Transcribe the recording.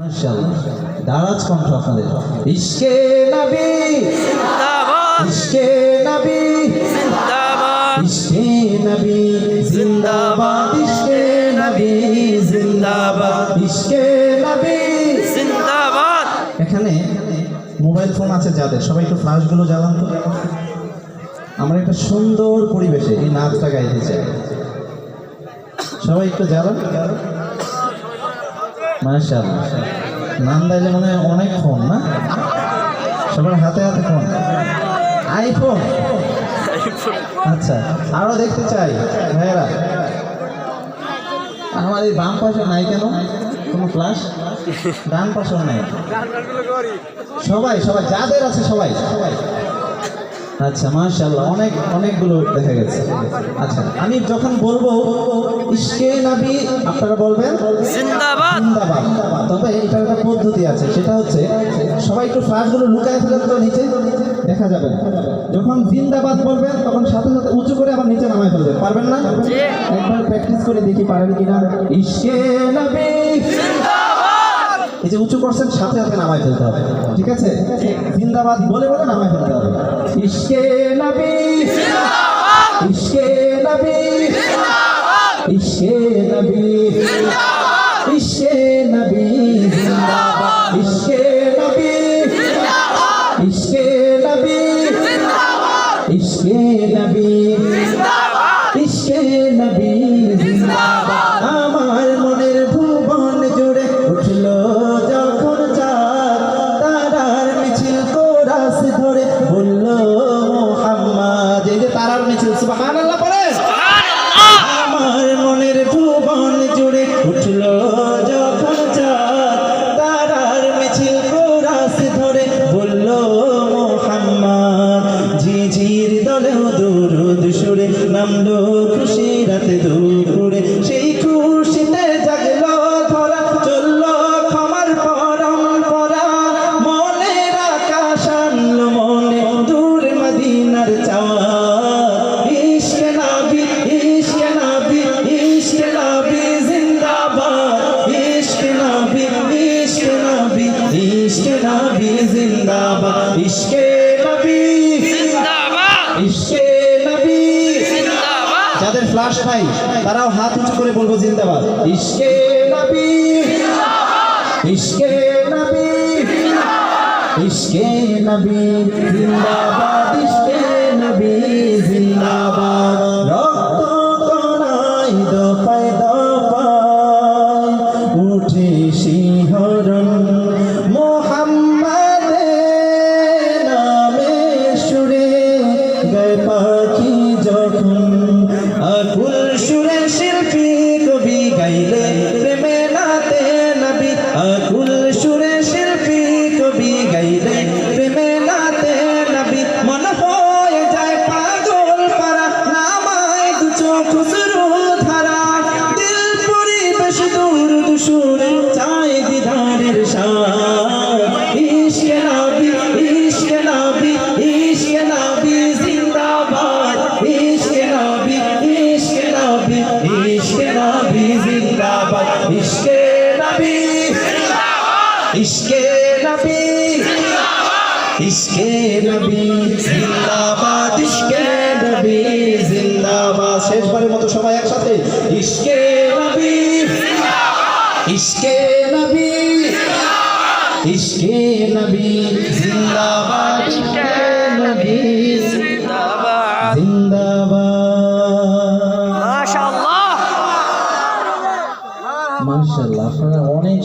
মাশাআল্লাহ দারাজ কণ্ঠ আপনাদের। ইশকে নবী জিন্দাবাদ, ইশকে নবী জিন্দাবাদ, ইশকে নবী জিন্দাবাদ, ইশকে নবী জিন্দাবাদ, ইশকে নবী জিন্দাবাদ। এখানে মোবাইল ফোন আছে যাদের, সবাই একটু ফ্ল্যাশগুলো জ্বালান তো। আমরা একটা সুন্দর পরিবেশে এই নাচটা গাইতে চাই, সবাই একটু জ্বালান। মাশাআল্লাহ নাম দিলে মনে হয় অনেক ফোন না, সবার হাতে হাতে ফোন, আইফোন। আচ্ছা আরো দেখতে চাই ভাইয়েরা। আমার এই বাম পাশে নাই কেন কোনো ফ্ল্যাশ? ডান পাশেও নাই। সবাই সবাই যাদের আছে সবাই সবাই। আচ্ছা মাশাআল্লাহ অনেকগুলো দেখা গেছে। আচ্ছা আমি যখন বলবো ইশকে নবী আপনারা বলবেন জিন্দাবাদ জিন্দাবাদ। তবে এটার একটা পদ্ধতি আছে, সেটা হচ্ছে সবাই একটু ফ্ল্যাশগুলো লুকায় ফেলেন তো, নিচে দেখা যাবে। যখন জিন্দাবাদ বলবেন তখন সাথে সাথে উঁচু করে আবার নিচে নামায় ফেলবেন। পারবেন না? একবার প্র্যাকটিস করে দেখি পারেন কিনা। ইশকে নবী জিন্দাবাদ, এই যে উঁচু করছেন সাথে সাথে নামায় ফেলতে হবে, ঠিক আছে? জিন্দাবাদ বলে বলে নামায় ফেলতে হবে। ইশকে নবী জিন্দাবাদ, ইশকে নবী জিন্দাবাদ, ইশকে নবী জিন্দাবাদ, ইশকে নবী জিন্দাবাদ, ইশকে নবী জিন্দাবাদ, ইশকে নবী জিন্দাবাদ, ইশকে নবী জিন্দাবাদ, ইশকে নবী জিন্দাবাদ। আমার মনের ভুবন জুড়ে উঠলো যখন চাঁদ, তারার মিছিল কোরাস ধরে বললো মুহাম্মদ। এই যে তারার মিছিল, সুবহানাল্লাহ পড়ে। আমার মনের ভুবন জুড়ে উঠলো যখন চাঁদ, তারার মিছিল কোরাস ধরে বললো মুহাম্মদ। ঝিঝির দলেও দুরুদ সুরে নামলো খুশি রাতে দুপুরে, সেই খুশিতে জাগলো ধরা, চললো ক্ষমার পরম্পরা। মনের আকাশ আনলো মনে দূর মদিনার চাওয়া। ইশকে নবী, ইশকে নবী, ইশকে নবী জিন্দাবাদ, ইশকে নবী, ইশকে নবী, ইশকে নবী জিন্দাবাদ, ইশকে নবী জিন্দাবাদ, ইশকে নবী জিন্দাবাদ। যাদের ফ্ল্যাশ নাই তারাও হাত উঁচু করে বলবো জিন্দাবাদ। ইশকে নবী জিন্দাবাদ, ইশকে নবী জিন্দাবাদ, ইশকে নবী জিন্দাবাদ, ইশকে নবী জিন্দাবাদ। রক্ত কণায় দফায় দফায় উঠে শিহরণ, মুহাম্মাদের নামে সুরে গায় পাখি যখন। আকুল সুরে শিল্পী কবি গাইলে প্রেমে নাতে নবী, আকুল সুরে শিল্পী কবি গাইলে প্রেমে নাতে নবী। মন হয়ে যায় পাগল পারা, নামায় দু চোখ অশ্রু ধারা। দিল পরিবেশ দুরুদ সুরে চায় দিদারের স্বাদ। ইশকে নবী, ইশকে নবী, ইশকে নবী জিন্দাবাদ, ইশকে নবী, ইশকে নবী, ইশকে নবী জিন্দাবাদ, ইশকে নবী জিন্দাবাদ, ইশকে নবী জিন্দাবাদ, ইশকে নবী জিন্দাবাদ, ইশকে নবী জিন্দাবাদ। শেষবারের মতো সবাই একসাথে ইশকে নবী জিন্দাবাদ, ইশকে নবী জিন্দাবাদ, ইশকে নবী জিন্দাবাদ, ইশকে নবী জিন্দাবাদ জিন্দাবাদ। মাশাআল্লাহ মাশাআল্লাহ আপনারা অনেক